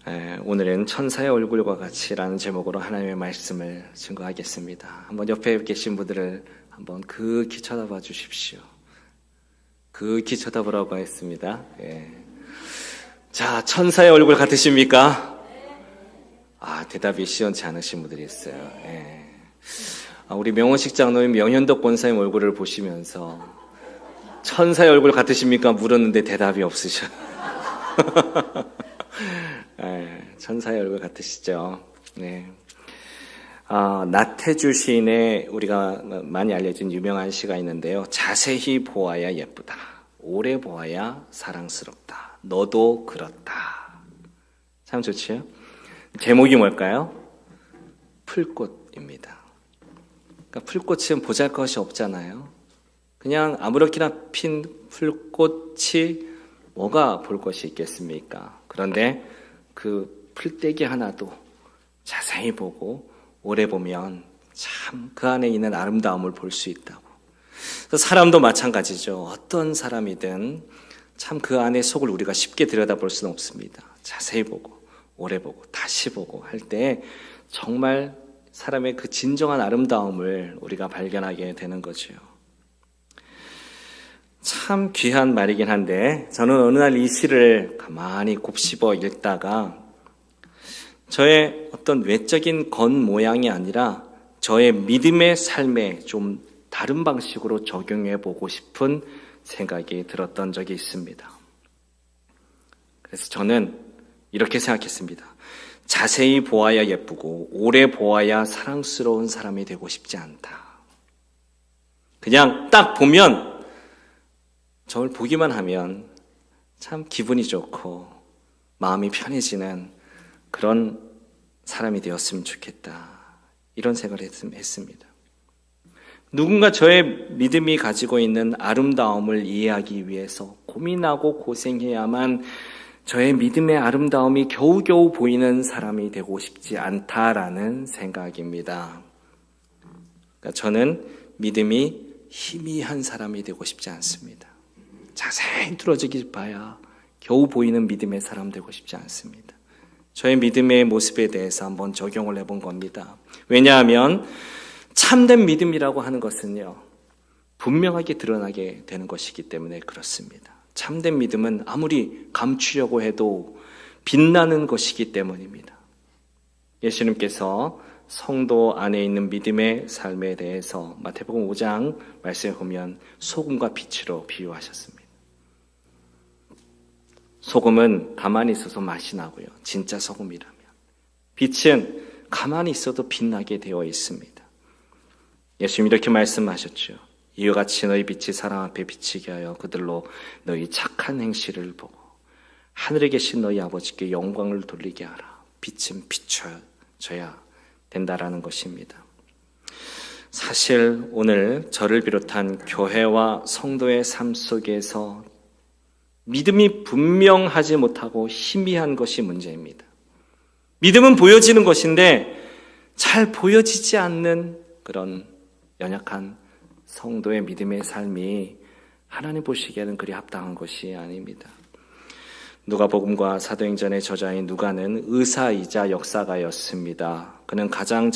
오늘은 천사의 얼굴과 같이라는 제목으로 하나님의 말씀을 증거하겠습니다. 한번 옆에 계신 분들을 한번 극히 쳐다봐 주십시오. 극히 쳐다보라고 했습니다. 자, 천사의 얼굴 같으십니까? 대답이 시원치 않으신 분들이 있어요. 우리 명원식 장로님 명현덕 권사님 얼굴을 보시면서 천사의 얼굴 같으십니까? 물었는데 대답이 없으셔. 천사의 얼굴 같으시죠? 네. 나태주 시인의 우리가 많이 알려진 유명한 시가 있는데요. 자세히 보아야 예쁘다. 오래 보아야 사랑스럽다. 너도 그렇다. 참 좋지요? 제목이 뭘까요? 풀꽃입니다. 그러니까 풀꽃은 보잘것이 없잖아요. 그냥 아무렇게나 핀 풀꽃이 뭐가 볼 것이 있겠습니까? 그런데 그 풀떼기 하나도 자세히 보고 오래 보면 참 그 안에 있는 아름다움을 볼 수 있다고. 사람도 마찬가지죠. 어떤 사람이든 참 그 안의 속을 우리가 쉽게 들여다볼 수는 없습니다. 자세히 보고 오래 보고 다시 보고 할 때 정말 사람의 그 진정한 아름다움을 우리가 발견하게 되는 거죠. 참 귀한 말이긴 한데 저는 어느 날 이 시를 가만히 곱씹어 읽다가 저의 어떤 외적인 겉모양이 아니라 저의 믿음의 삶에 좀 다른 방식으로 적용해 보고 싶은 생각이 들었던 적이 있습니다. 그래서 저는 이렇게 생각했습니다. 자세히 보아야 예쁘고 오래 보아야 사랑스러운 사람이 되고 싶지 않다. 그냥 딱 보면 저를 보기만 하면 참 기분이 좋고 마음이 편해지는 그런 사람이 되었으면 좋겠다. 이런 생각을 했습니다. 누군가 저의 믿음이 가지고 있는 아름다움을 이해하기 위해서 고민하고 고생해야만 저의 믿음의 아름다움이 겨우겨우 보이는 사람이 되고 싶지 않다라는 생각입니다. 그러니까 저는 믿음이 희미한 사람이 되고 싶지 않습니다. 자세히 뚫어지기 봐야 겨우 보이는 믿음의 사람 되고 싶지 않습니다. 저의 믿음의 모습에 대해서 한번 적용을 해본 겁니다. 왜냐하면 참된 믿음이라고 하는 것은요, 분명하게 드러나게 되는 것이기 때문에 그렇습니다. 참된 믿음은 아무리 감추려고 해도 빛나는 것이기 때문입니다. 예수님께서 성도 안에 있는 믿음의 삶에 대해서 마태복음 5장 말씀에 보면 소금과 빛으로 비유하셨습니다. 소금은 가만히 있어서 맛이 나고요. 진짜 소금이라면. 빛은 가만히 있어도 빛나게 되어 있습니다. 예수님이 이렇게 말씀하셨죠. 이와 같이 너희 빛이 사람 앞에 비치게 하여 그들로 너희 착한 행실을 보고 하늘에 계신 너희 아버지께 영광을 돌리게 하라. 빛은 비춰져야 된다라는 것입니다. 사실 오늘 저를 비롯한 교회와 성도의 삶 속에서 믿음이 분명하지 못하고 희미한 것이 문제입니다. 믿음은 보여지는 것인데 잘 보여지지 않는 그런 연약한 성도의 믿음의 삶이 하나님 보시기에는 그리 합당한 것이 아닙니다. 누가복음과 사도행전의 저자인 누가는 의사이자 역사가였습니다. 그는 가장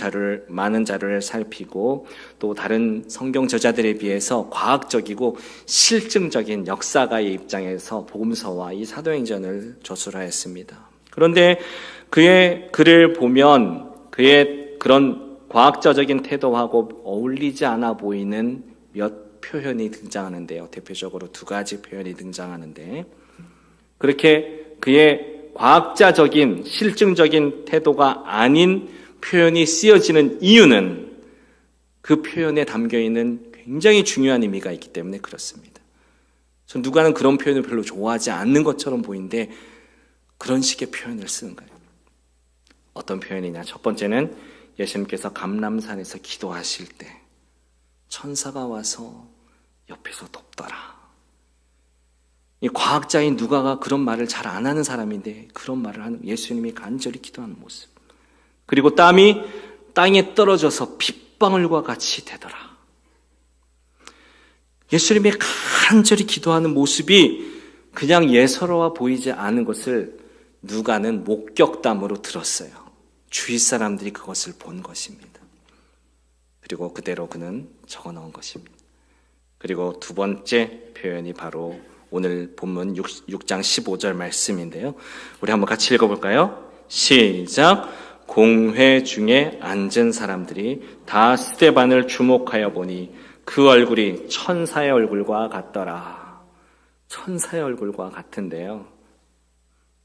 많은 자료를 살피고 또 다른 성경 저자들에 비해서 과학적이고 실증적인 역사가의 입장에서 복음서와 이 사도행전을 저술하였습니다. 그런데 그의 글을 보면 그의 그런 과학자적인 태도하고 어울리지 않아 보이는 몇 표현이 등장하는데요. 대표적으로 두 가지 표현이 등장하는데 그렇게 그의 과학자적인 실증적인 태도가 아닌 표현이 쓰여지는 이유는 그 표현에 담겨있는 굉장히 중요한 의미가 있기 때문에 그렇습니다. 전 누가는 그런 표현을 별로 좋아하지 않는 것처럼 보이는데 그런 식의 표현을 쓰는 거예요. 어떤 표현이냐? 첫 번째는 예수님께서 감람산에서 기도하실 때 천사가 와서 옆에서 돕더라. 이 과학자인 누가가 그런 말을 잘 안 하는 사람인데 그런 말을 하는 예수님이 간절히 기도하는 모습. 그리고 땀이 땅에 떨어져서 핏방울과 같이 되더라. 예수님의 간절히 기도하는 모습이 그냥 예사로워 보이지 않은 것을 누가는 목격담으로 들었어요. 주위 사람들이 그것을 본 것입니다. 그리고 그대로 그는 적어 넣은 것입니다. 그리고 두 번째 표현이 바로 오늘 본문 6장 15절 말씀인데요. 우리 한번 같이 읽어볼까요? 시작. 공회 중에 앉은 사람들이 다 스데반을 주목하여 보니 그 얼굴이 천사의 얼굴과 같더라. 천사의 얼굴과 같은데요.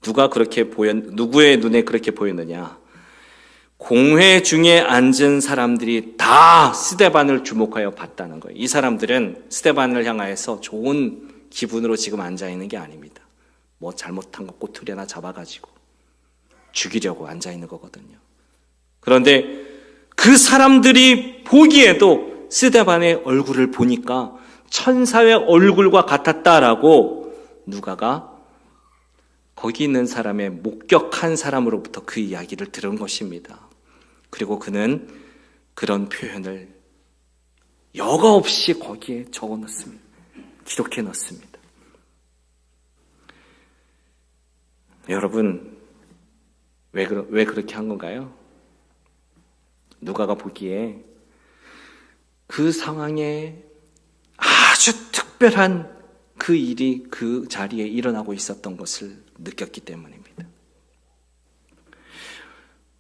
누구의 눈에 그렇게 보였느냐? 공회 중에 앉은 사람들이 다 스데반을 주목하여 봤다는 거예요. 이 사람들은 스데반을 향하여서 좋은 기분으로 지금 앉아있는 게 아닙니다. 뭐 잘못한 거 꼬투리 하나 잡아가지고 죽이려고 앉아있는 거거든요. 그런데 그 사람들이 보기에도 스데반의 얼굴을 보니까 천사의 얼굴과 같았다라고 누가가 거기 있는 사람의 목격한 사람으로부터 그 이야기를 들은 것입니다. 그리고 그는 그런 표현을 여과 없이 거기에 적어 넣습니다. 기록해 넣습니다. 여러분, 왜 그렇게 한 건가요? 누가가 보기에 그 상황에 아주 특별한 그 일이 그 자리에 일어나고 있었던 것을 느꼈기 때문입니다.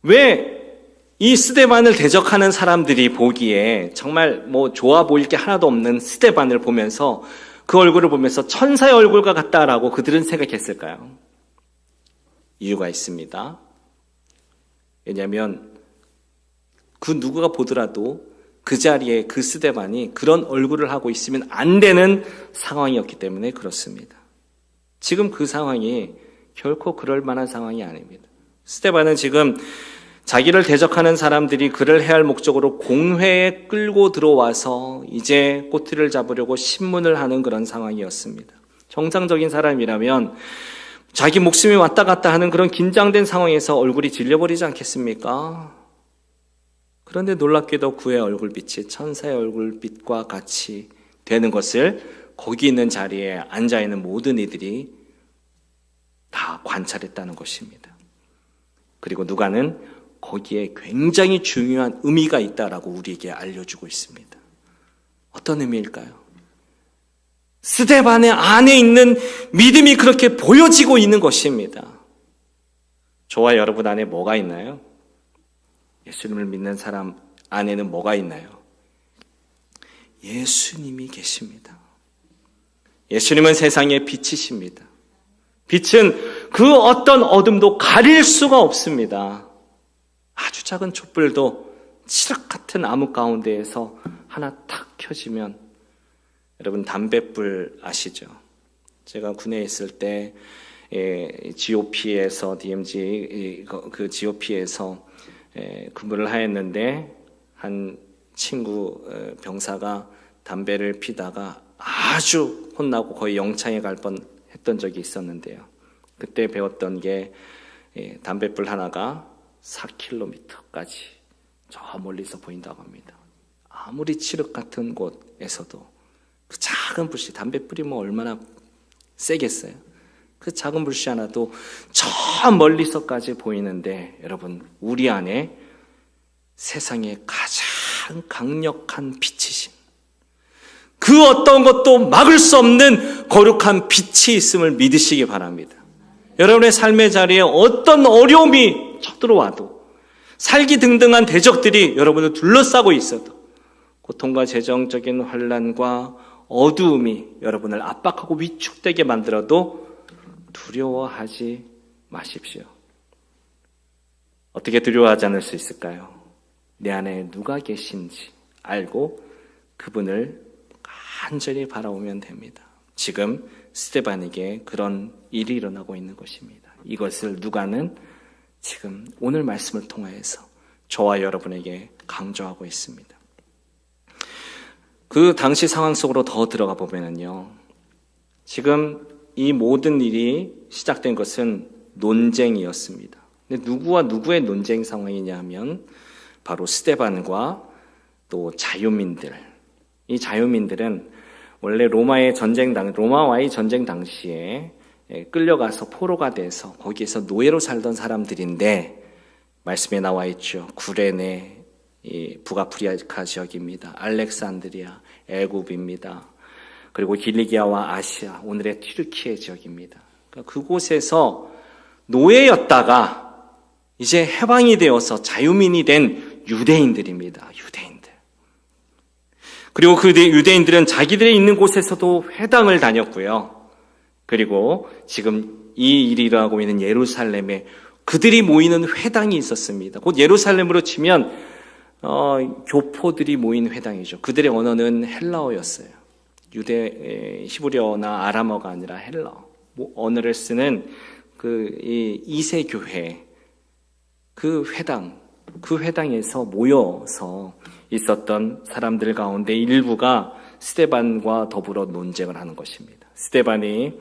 왜 이 스데반을 대적하는 사람들이 보기에 정말 뭐 좋아 보일 게 하나도 없는 스데반을 보면서 그 얼굴을 보면서 천사의 얼굴과 같다라고 그들은 생각했을까요? 이유가 있습니다. 왜냐하면 그 누구가 보더라도 그 자리에 그 스데반이 그런 얼굴을 하고 있으면 안 되는 상황이었기 때문에 그렇습니다. 지금 그 상황이 결코 그럴 만한 상황이 아닙니다. 스데반은 지금 자기를 대적하는 사람들이 그를 해할 목적으로 공회에 끌고 들어와서 이제 꼬투리를 잡으려고 신문을 하는 그런 상황이었습니다. 정상적인 사람이라면 자기 목숨이 왔다 갔다 하는 그런 긴장된 상황에서 얼굴이 질려버리지 않겠습니까? 그런데 놀랍게도 그의 얼굴빛이 천사의 얼굴빛과 같이 되는 것을 거기 있는 자리에 앉아있는 모든 이들이 다 관찰했다는 것입니다. 그리고 누가는 거기에 굉장히 중요한 의미가 있다라고 우리에게 알려주고 있습니다. 어떤 의미일까요? 스데반의 안에 있는 믿음이 그렇게 보여지고 있는 것입니다. 저와 여러분 안에 뭐가 있나요? 예수님을 믿는 사람 안에는 뭐가 있나요? 예수님이 계십니다. 예수님은 세상의 빛이십니다. 빛은 그 어떤 어둠도 가릴 수가 없습니다. 아주 작은 촛불도 칠흑 같은 암흑 가운데에서 하나 탁 켜지면, 여러분 담뱃불 아시죠? 제가 군에 있을 때 GOP에서 DMZ 그 GOP에서 근무를 하였는데 한 친구 병사가 담배를 피다가 아주 혼나고 거의 영창에 갈 뻔했던 적이 있었는데요. 그때 배웠던 게 담뱃불 하나가 4km까지 저 멀리서 보인다고 합니다. 아무리 칠흑 같은 곳에서도 그 작은 불씨, 담뱃불이 뭐 얼마나 세겠어요? 그 작은 불씨 하나도 저 멀리서까지 보이는데, 여러분, 우리 안에 세상에 가장 강력한 빛이신, 그 어떤 것도 막을 수 없는 거룩한 빛이 있음을 믿으시기 바랍니다. 여러분의 삶의 자리에 어떤 어려움이 쳐들어와도, 살기 등등한 대적들이 여러분을 둘러싸고 있어도, 고통과 재정적인 환난과 어두움이 여러분을 압박하고 위축되게 만들어도 두려워하지 마십시오. 어떻게 두려워하지 않을 수 있을까요? 내 안에 누가 계신지 알고 그분을 간절히 바라보면 됩니다. 지금 스데반에게 그런 일이 일어나고 있는 것입니다. 이것을 누가는 지금 오늘 말씀을 통하여서 저와 여러분에게 강조하고 있습니다. 그 당시 상황 속으로 더 들어가 보면은요, 지금 이 모든 일이 시작된 것은 논쟁이었습니다. 근데 누구와 누구의 논쟁 상황이냐 하면 바로 스데반과 또 자유민들. 이 자유민들은 원래 로마와의 전쟁 당시에 끌려가서 포로가 돼서 거기에서 노예로 살던 사람들인데 말씀에 나와 있죠. 구레네, 북아프리카 지역입니다. 알렉산드리아, 애굽입니다. 그리고 길리기아와 아시아, 오늘의 튀르키예 지역입니다. 그러니까 그곳에서 노예였다가 이제 해방이 되어서 자유민이 된 유대인들입니다. 유대인들. 그리고 그 유대인들은 자기들이 있는 곳에서도 회당을 다녔고요. 그리고 지금 이 일이 일어나고 있는 예루살렘에 그들이 모이는 회당이 있었습니다. 곧 예루살렘으로 치면 교포들이 모인 회당이죠. 그들의 언어는 헬라어였어요. 히브리어나 아람어가 아니라 헬라어 언어를 쓰는 그 이세 교회 그 회당에서 모여서 있었던 사람들 가운데 일부가 스데반과 더불어 논쟁을 하는 것입니다. 스데반이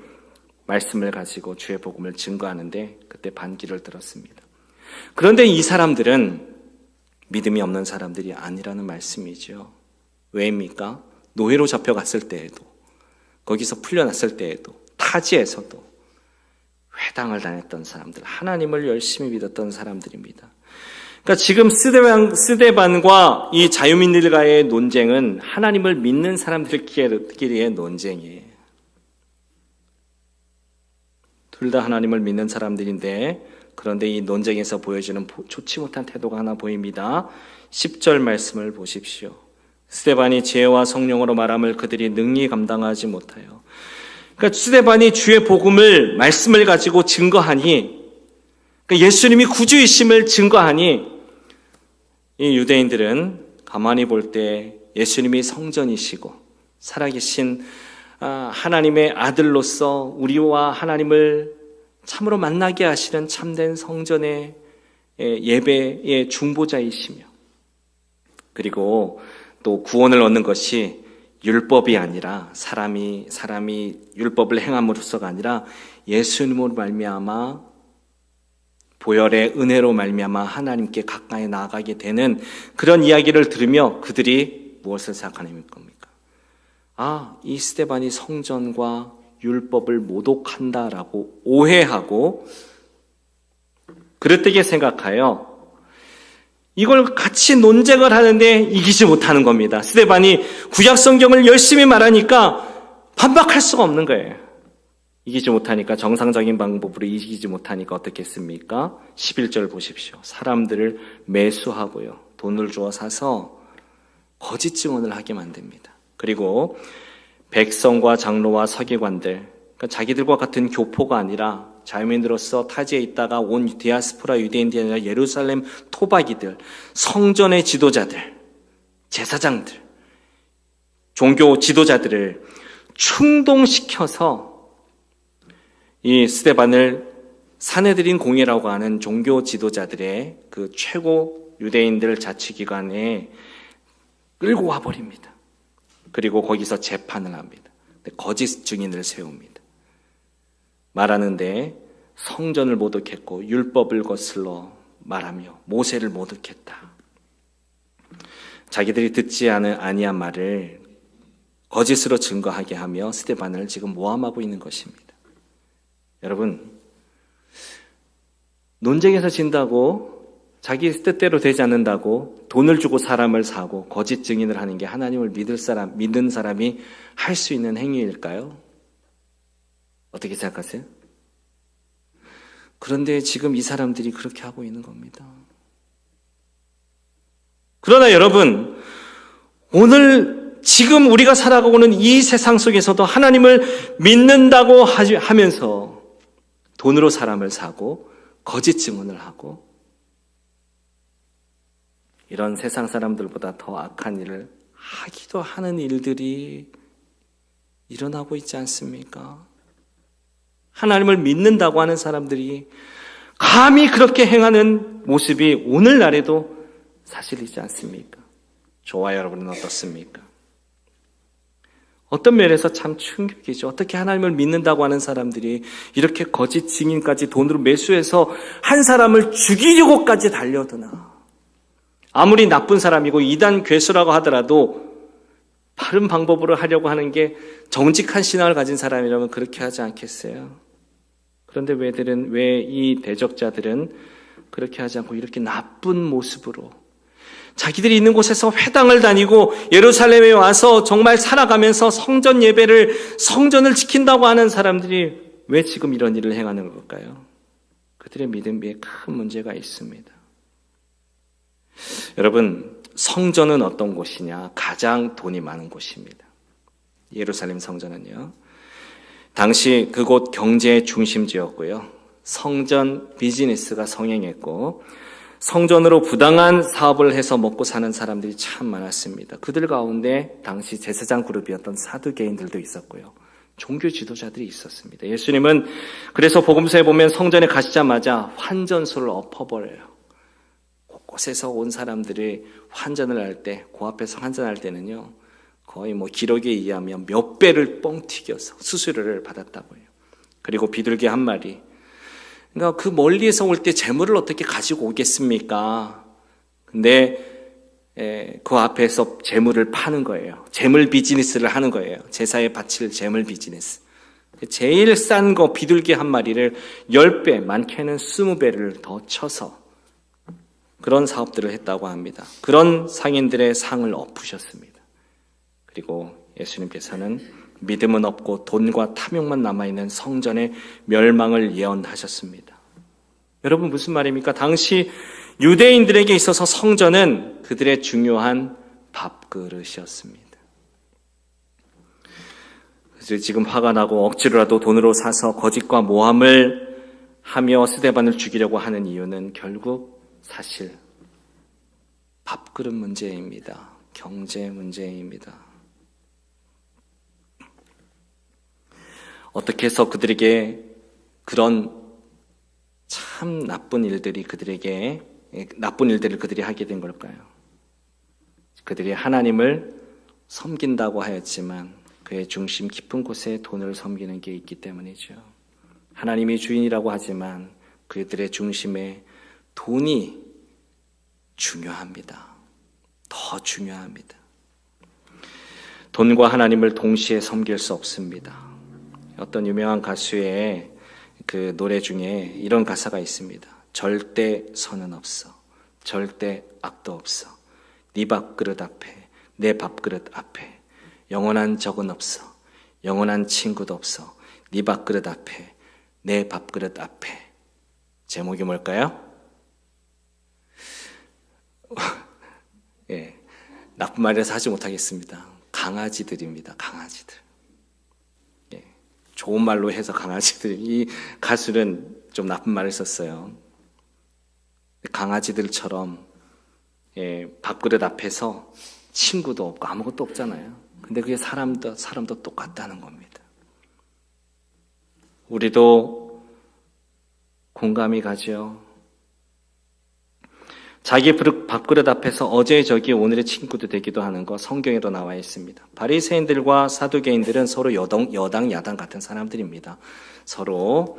말씀을 가지고 주의 복음을 증거하는데 그때 반기를 들었습니다. 그런데 이 사람들은 믿음이 없는 사람들이 아니라는 말씀이죠. 왜입니까? 노예로 잡혀갔을 때에도, 거기서 풀려났을 때에도, 타지에서도 회당을 다녔던 사람들, 하나님을 열심히 믿었던 사람들입니다. 그러니까 지금 스데반과 이 자유민들과의 논쟁은 하나님을 믿는 사람들끼리의 논쟁이에요. 둘 다 하나님을 믿는 사람들인데 그런데 이 논쟁에서 보여지는 좋지 못한 태도가 하나 보입니다. 10절 말씀을 보십시오. 스데반이 지혜와 성령으로 말함을 그들이 능히 감당하지 못하여. 그러니까 스데반이 주의 복음을 말씀을 가지고 증거하니, 그러니까 예수님이 구주이심을 증거하니 이 유대인들은 가만히 볼 때 예수님이 성전이시고 살아계신 하나님의 아들로서 우리와 하나님을 참으로 만나게 하시는 참된 성전의 예배의 중보자이시며, 그리고 또 구원을 얻는 것이 율법이 아니라 사람이 율법을 행함으로써가 아니라 예수님으로 말미암아 보혈의 은혜로 말미암아 하나님께 가까이 나아가게 되는 그런 이야기를 들으며 그들이 무엇을 생각하는 겁니까? 이 스데반이 성전과 율법을 모독한다라고 오해하고 그릇되게 생각하여 이걸 같이 논쟁을 하는데 이기지 못하는 겁니다. 스데반이 구약 성경을 열심히 말하니까 반박할 수가 없는 거예요. 이기지 못하니까, 정상적인 방법으로 이기지 못하니까 어떻게 했습니까? 11절 보십시오. 사람들을 매수하고요, 돈을 주어 사서 거짓 증언을 하게 만듭니다. 그리고 백성과 장로와 서기관들, 그러니까 자기들과 같은 교포가 아니라 자유민으로서 타지에 있다가 온 디아스포라 유대인들이 아니라 예루살렘 토박이들, 성전의 지도자들, 제사장들, 종교 지도자들을 충동시켜서 이 스데반을 사내들인 공회라고 하는 종교 지도자들의 그 최고 유대인들 자치기관에 끌고 와버립니다. 그리고 거기서 재판을 합니다. 거짓 증인을 세웁니다. 말하는데 성전을 모독했고 율법을 거슬러 말하며 모세를 모독했다. 자기들이 듣지 아니한 말을 거짓으로 증거하게 하며 스데반을 지금 모함하고 있는 것입니다. 여러분, 논쟁에서 진다고, 자기 뜻대로 되지 않는다고 돈을 주고 사람을 사고 거짓 증인을 하는 게 하나님을 믿는 사람이 할 수 있는 행위일까요? 어떻게 생각하세요? 그런데 지금 이 사람들이 그렇게 하고 있는 겁니다. 그러나 여러분, 오늘 지금 우리가 살아가고는 이 세상 속에서도 하나님을 믿는다고 하면서 돈으로 사람을 사고 거짓 증언을 하고 이런 세상 사람들보다 더 악한 일을 하기도 하는 일들이 일어나고 있지 않습니까? 하나님을 믿는다고 하는 사람들이 감히 그렇게 행하는 모습이 오늘날에도 사실이지 않습니까? 저와 여러분은 어떻습니까? 어떤 면에서 참 충격이죠. 어떻게 하나님을 믿는다고 하는 사람들이 이렇게 거짓 증인까지 돈으로 매수해서 한 사람을 죽이려고까지 달려드나. 아무리 나쁜 사람이고 이단 괴수라고 하더라도 바른 방법으로 하려고 하는 게 정직한 신앙을 가진 사람이라면 그렇게 하지 않겠어요? 그런데 왜 이 대적자들은 그렇게 하지 않고 이렇게 나쁜 모습으로 자기들이 있는 곳에서 회당을 다니고 예루살렘에 와서 정말 살아가면서 성전을 지킨다고 하는 사람들이 왜 지금 이런 일을 행하는 걸까요? 그들의 믿음에 큰 문제가 있습니다. 여러분, 성전은 어떤 곳이냐? 가장 돈이 많은 곳입니다. 예루살렘 성전은요. 당시 그곳 경제의 중심지였고요. 성전 비즈니스가 성행했고 성전으로 부당한 사업을 해서 먹고 사는 사람들이 참 많았습니다. 그들 가운데 당시 제사장 그룹이었던 사두개인들도 있었고요. 종교 지도자들이 있었습니다. 예수님은 그래서 복음서에 보면 성전에 가시자마자 환전소를 엎어버려요. 곳곳에서 온 사람들이 환전을 할 때, 그 앞에서 환전할 때는요, 거의 기록에 의하면 몇 배를 뻥 튀겨서 수수료를 받았다고 해요. 그리고 비둘기 한 마리. 그러니까 그 멀리에서 올 때 재물을 어떻게 가지고 오겠습니까? 근데 그 앞에서 재물을 파는 거예요. 재물 비즈니스를 하는 거예요. 제사에 바칠 재물 비즈니스. 제일 싼 거 비둘기 한 마리를 10배, 많게는 20배를 더 쳐서 그런 사업들을 했다고 합니다. 그런 상인들의 상을 엎으셨습니다. 그리고 예수님께서는 믿음은 없고 돈과 탐욕만 남아있는 성전의 멸망을 예언하셨습니다. 여러분 무슨 말입니까? 당시 유대인들에게 있어서 성전은 그들의 중요한 밥그릇이었습니다. 그래서 지금 화가 나고 억지로라도 돈으로 사서 거짓과 모함을 하며 스데반을 죽이려고 하는 이유는 결국 사실 밥그릇 문제입니다. 경제 문제입니다. 어떻게 해서 그들에게 그런 참 나쁜 일들을 그들이 하게 된 걸까요? 그들이 하나님을 섬긴다고 하였지만 그의 중심 깊은 곳에 돈을 섬기는 게 있기 때문이죠. 하나님이 주인이라고 하지만 그들의 중심에 돈이 중요합니다. 더 중요합니다. 돈과 하나님을 동시에 섬길 수 없습니다. 어떤 유명한 가수의 그 노래 중에 이런 가사가 있습니다. 절대 선은 없어. 절대 악도 없어. 네 밥그릇 앞에, 내 밥그릇 앞에. 영원한 적은 없어. 영원한 친구도 없어. 네 밥그릇 앞에, 내 밥그릇 앞에. 제목이 뭘까요? 예, 나쁜 말이라서 하지 못하겠습니다. 강아지들입니다. 강아지들. 예, 좋은 말로 해서 강아지들. 이 가수는 좀 나쁜 말을 썼어요. 강아지들처럼 밥그릇 앞에서 친구도 없고 아무것도 없잖아요. 근데 그게 사람도 똑같다는 겁니다. 우리도 공감이 가죠. 자기 밥그릇 앞에서 어제의 적이 오늘의 친구도 되기도 하는 거 성경에도 나와 있습니다. 바리새인들과 사두개인들은 서로 여당 야당 같은 사람들입니다. 서로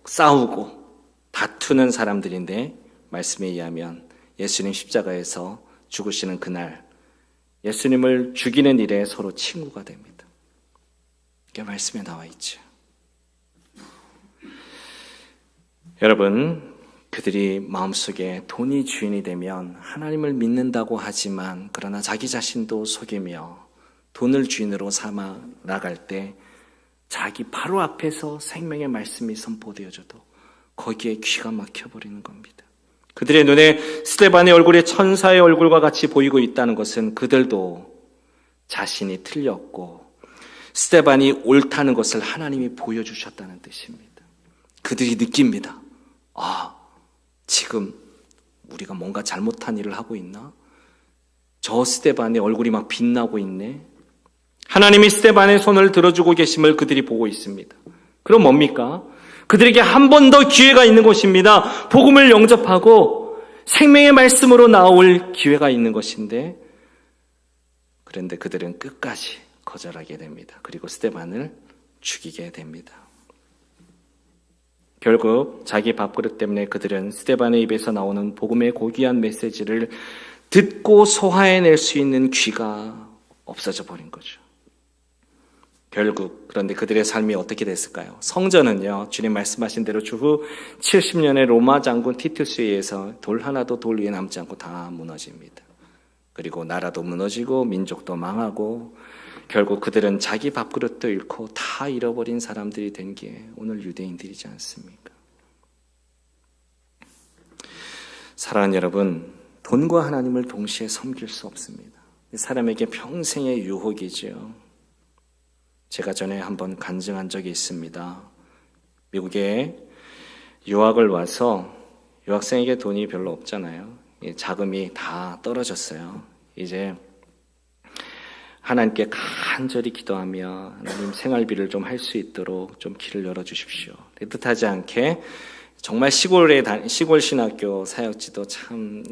싸우고 다투는 사람들인데 말씀에 의하면 예수님 십자가에서 죽으시는 그날 예수님을 죽이는 일에 서로 친구가 됩니다. 이게 말씀에 나와 있죠. 여러분, 그들이 마음속에 돈이 주인이 되면 하나님을 믿는다고 하지만 그러나 자기 자신도 속이며 돈을 주인으로 삼아 나갈 때 자기 바로 앞에서 생명의 말씀이 선포되어져도 거기에 귀가 막혀버리는 겁니다. 그들의 눈에 스데반의 얼굴이 천사의 얼굴과 같이 보이고 있다는 것은 그들도 자신이 틀렸고 스데반이 옳다는 것을 하나님이 보여주셨다는 뜻입니다. 그들이 느낍니다. 지금 우리가 뭔가 잘못한 일을 하고 있나? 저 스데반의 얼굴이 막 빛나고 있네. 하나님이 스데반의 손을 들어주고 계심을 그들이 보고 있습니다. 그럼 뭡니까? 그들에게 한 번 더 기회가 있는 것입니다. 복음을 영접하고 생명의 말씀으로 나올 기회가 있는 것인데 그런데 그들은 끝까지 거절하게 됩니다. 그리고 스데반을 죽이게 됩니다. 결국 자기 밥그릇 때문에 그들은 스데반의 입에서 나오는 복음의 고귀한 메시지를 듣고 소화해낼 수 있는 귀가 없어져 버린 거죠. 결국 그런데 그들의 삶이 어떻게 됐을까요? 성전은요, 주님 말씀하신 대로 주후 70년의 로마 장군 티투스에 의해서 돌 하나도 돌 위에 남지 않고 다 무너집니다. 그리고 나라도 무너지고 민족도 망하고 결국 그들은 자기 밥그릇도 잃고 다 잃어버린 사람들이 된 게 오늘 유대인들이지 않습니까? 사랑하는 여러분, 돈과 하나님을 동시에 섬길 수 없습니다. 사람에게 평생의 유혹이지요. 제가 전에 한번 간증한 적이 있습니다. 미국에 유학을 와서 유학생에게 돈이 별로 없잖아요. 자금이 다 떨어졌어요. 이제 하나님께 간절히 기도하며 하나님 생활비를 좀 할 수 있도록 좀 길을 열어주십시오. 뜻하지 않게 정말 시골 신학교 사역지도 참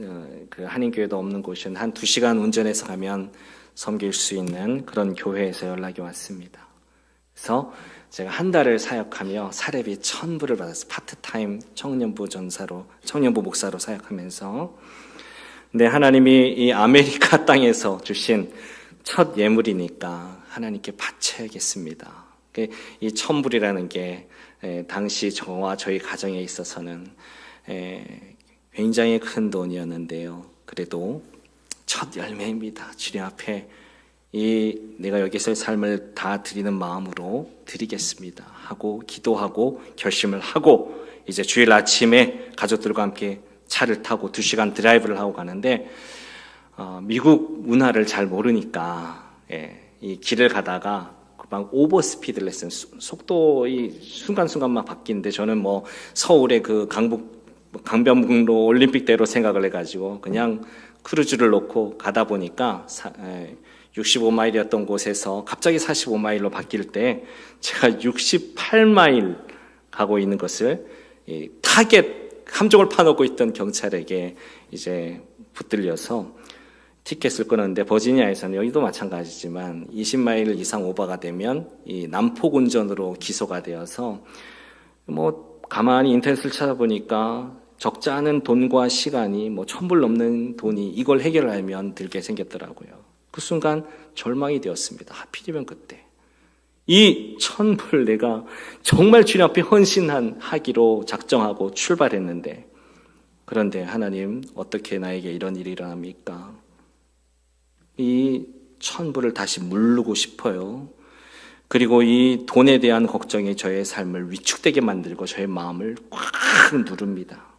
그 한인교회도 없는 곳은 한 2시간 운전해서 가면 섬길 수 있는 그런 교회에서 연락이 왔습니다. 그래서 제가 한 달을 사역하며 사례비 1,000불을 받았어요. 파트타임 청년부 목사로 사역하면서. 근데 하나님이 이 아메리카 땅에서 주신 첫 예물이니까 하나님께 바쳐야겠습니다. 이 1,000불이라는 게 당시 저와 저희 가정에 있어서는 굉장히 큰 돈이었는데요. 그래도 첫 열매입니다. 주님 앞에 내가 여기서의 삶을 다 드리는 마음으로 드리겠습니다 하고 기도하고 결심을 하고 이제 주일 아침에 가족들과 함께 차를 타고 2시간 드라이브를 하고 가는데 미국 문화를 잘 모르니까 이 길을 가다가 막 오버스피드 레슨 속도 순간순간만 바뀌는데 저는 뭐 서울의 그 강변북로 올림픽대로 생각을 해가지고 그냥 크루즈를 놓고 가다 보니까 65마일이었던 곳에서 갑자기 45마일로 바뀔 때 제가 68마일 가고 있는 것을 타겟 함정을 파놓고 있던 경찰에게 이제 붙들려서 티켓을 끊었는데 버지니아에서는 여기도 마찬가지지만 20마일 이상 오버가 되면 이 난폭 운전으로 기소가 되어서 뭐 가만히 인터넷을 찾아보니까 적지 않은 돈과 시간이 뭐 1,000불 넘는 돈이 이걸 해결하면 들게 생겼더라고요. 그 순간 절망이 되었습니다. 하필이면 그때 이 1,000불 내가 정말 주님 앞에 헌신하기로 작정하고 출발했는데 그런데 하나님 어떻게 나에게 이런 일이 일어납니까? 이 1,000불을 다시 물르고 싶어요. 그리고 이 돈에 대한 걱정이 저의 삶을 위축되게 만들고 저의 마음을 꽉 누릅니다.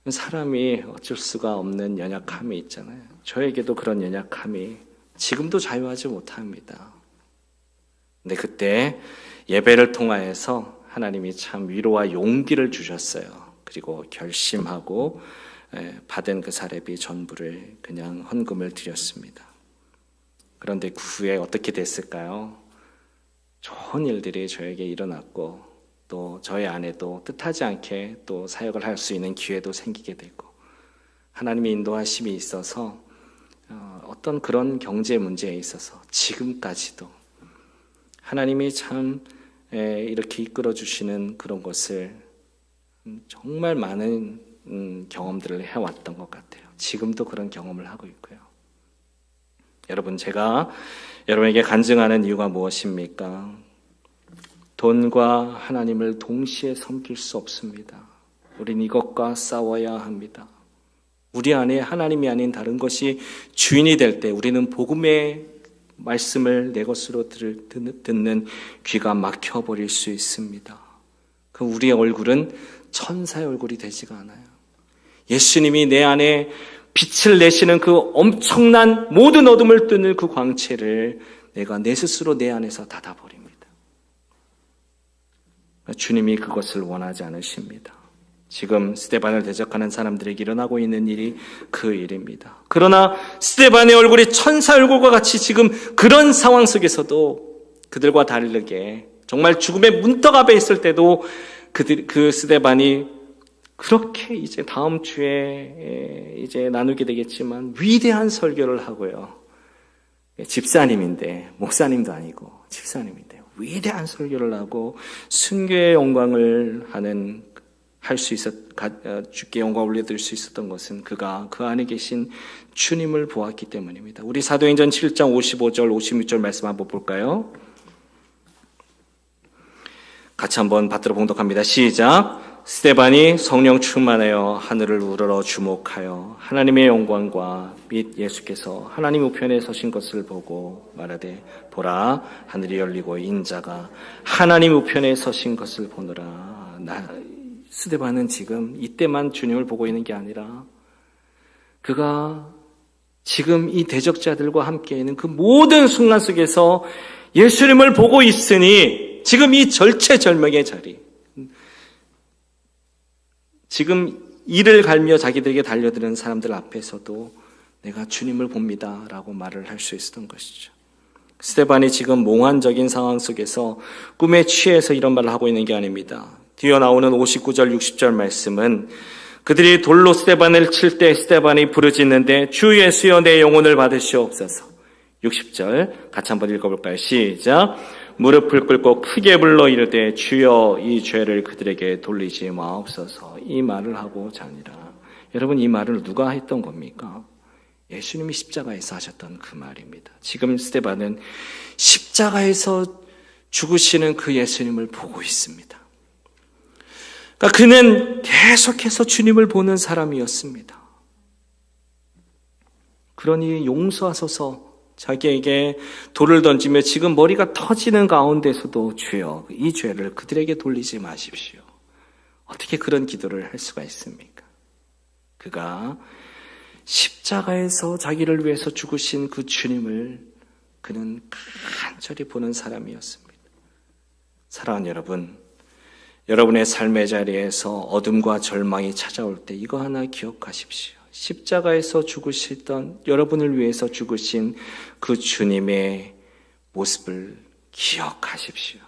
사람이 어쩔 수가 없는 연약함이 있잖아요. 저에게도 그런 연약함이 지금도 자유하지 못합니다. 근데 그때 예배를 통하여서 하나님이 참 위로와 용기를 주셨어요. 그리고 결심하고 받은 그 사례비 전부를 그냥 헌금을 드렸습니다. 그런데 그 후에 어떻게 됐을까요? 좋은 일들이 저에게 일어났고 또 저의 아내도 뜻하지 않게 또 사역을 할 수 있는 기회도 생기게 되고 하나님의 인도하심이 있어서 어떤 그런 경제 문제에 있어서 지금까지도 하나님이 참 이렇게 이끌어 주시는 그런 것을 정말 많은 경험들을 해왔던 것 같아요. 지금도 그런 경험을 하고 있고요. 여러분, 제가 여러분에게 간증하는 이유가 무엇입니까? 돈과 하나님을 동시에 섬길 수 없습니다. 우린 이것과 싸워야 합니다. 우리 안에 하나님이 아닌 다른 것이 주인이 될 때 우리는 복음의 말씀을 내 것으로 듣는 귀가 막혀버릴 수 있습니다. 그 우리의 얼굴은 천사의 얼굴이 되지가 않아요. 예수님이 내 안에 빛을 내시는 그 엄청난 모든 어둠을 뚫는 그 광채를 내가 내 스스로 내 안에서 닫아버립니다. 주님이 그것을 원하지 않으십니다. 지금 스데반을 대적하는 사람들에게 일어나고 있는 일이 그 일입니다. 그러나 스데반의 얼굴이 천사 얼굴과 같이 지금 그런 상황 속에서도 그들과 다르게 정말 죽음의 문턱 앞에 있을 때도 그 스데반이 그렇게 이제 다음 주에 이제 나누게 되겠지만 위대한 설교를 하고요. 집사님인데 목사님도 아니고 집사님인데 위대한 설교를 하고 순교의 영광을 하는 할 수 주께 영광 올려드릴 수 있었던 것은 그가 그 안에 계신 주님을 보았기 때문입니다. 우리 사도행전 7장 55절 56절 말씀 한번 볼까요? 같이 한번 받들어 봉독합니다. 시작. 스데반이 성령 충만하여 하늘을 우러러 주목하여 하나님의 영광과 및 예수께서 하나님 우편에 서신 것을 보고 말하되 보라 하늘이 열리고 인자가 하나님 우편에 서신 것을 보느라. 스데반은 지금 이때만 주님을 보고 있는 게 아니라 그가 지금 이 대적자들과 함께 있는 그 모든 순간 속에서 예수님을 보고 있으니 지금 이 절체절명의 자리, 지금 이를 갈며 자기들에게 달려드는 사람들 앞에서도 내가 주님을 봅니다 라고 말을 할 수 있었던 것이죠. 스데반이 지금 몽환적인 상황 속에서 꿈에 취해서 이런 말을 하고 있는 게 아닙니다. 뒤에 나오는 59절 60절 말씀은 그들이 돌로 스데반을 칠 때 스데반이 부르짖는데 주 예수여 내 영혼을 받으시옵소서. 60절 같이 한번 읽어볼까요? 시작. 무릎을 꿇고 크게 불러 이르되 주여 이 죄를 그들에게 돌리지 마옵소서. 이 말을 하고 자니라. 여러분, 이 말을 누가 했던 겁니까? 예수님이 십자가에서 하셨던 그 말입니다. 지금 스데반은 십자가에서 죽으시는 그 예수님을 보고 있습니다. 그러니까 그는 계속해서 주님을 보는 사람이었습니다. 그러니 용서하소서 자기에게 돌을 던지며 지금 머리가 터지는 가운데서도 주여 이 죄를 그들에게 돌리지 마십시오. 어떻게 그런 기도를 할 수가 있습니까? 그가 십자가에서 자기를 위해서 죽으신 그 주님을 그는 간절히 보는 사람이었습니다. 사랑하는 여러분, 여러분의 삶의 자리에서 어둠과 절망이 찾아올 때 이거 하나 기억하십시오. 십자가에서 죽으시던 여러분을 위해서 죽으신 그 주님의 모습을 기억하십시오.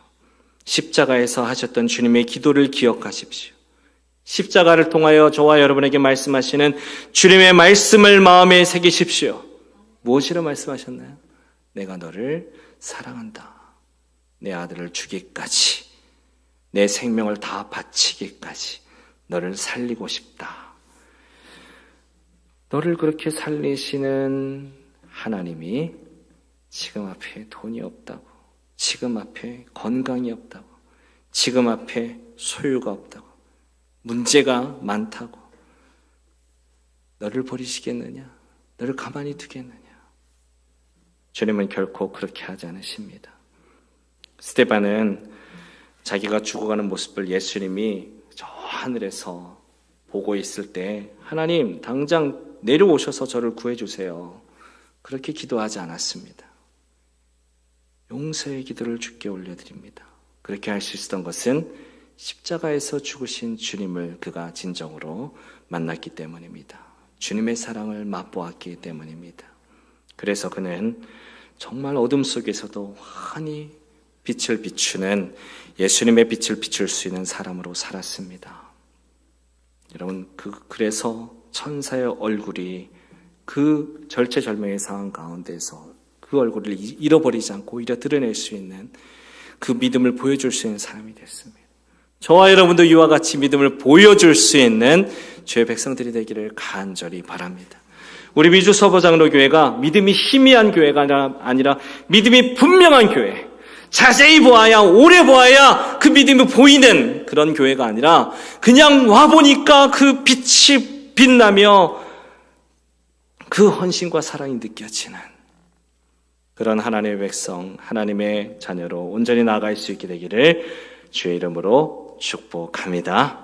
십자가에서 하셨던 주님의 기도를 기억하십시오. 십자가를 통하여 저와 여러분에게 말씀하시는 주님의 말씀을 마음에 새기십시오. 무엇이라 말씀하셨나요? 내가 너를 사랑한다. 내 아들을 주기까지, 내 생명을 다 바치기까지 너를 살리고 싶다. 너를 그렇게 살리시는 하나님이 지금 앞에 돈이 없다고, 지금 앞에 건강이 없다고, 지금 앞에 소유가 없다고, 문제가 많다고 너를 버리시겠느냐? 너를 가만히 두겠느냐? 주님은 결코 그렇게 하지 않으십니다. 스데반은 자기가 죽어가는 모습을 예수님이 저 하늘에서 보고 있을 때 하나님 당장 내려오셔서 저를 구해주세요. 그렇게 기도하지 않았습니다. 용서의 기도를 주께 올려드립니다. 그렇게 할 수 있었던 것은 십자가에서 죽으신 주님을 그가 진정으로 만났기 때문입니다. 주님의 사랑을 맛보았기 때문입니다. 그래서 그는 정말 어둠 속에서도 환히 빛을 비추는 예수님의 빛을 비출 수 있는 사람으로 살았습니다. 여러분, 그래서 천사의 얼굴이 그 절체절명의 상황 가운데서 그 얼굴을 잃어버리지 않고 오히려 드러낼 수 있는 그 믿음을 보여줄 수 있는 사람이 됐습니다. 저와 여러분도 이와 같이 믿음을 보여줄 수 있는 주의 백성들이 되기를 간절히 바랍니다. 우리 미주 서보장로교회가 믿음이 희미한 교회가 아니라 믿음이 분명한 교회, 자세히 보아야, 오래 보아야 그 믿음이 보이는 그런 교회가 아니라 그냥 와보니까 그 빛이 빛나며 그 헌신과 사랑이 느껴지는 그런 하나님의 백성, 하나님의 자녀로 온전히 나아갈 수 있게 되기를 주의 이름으로 축복합니다.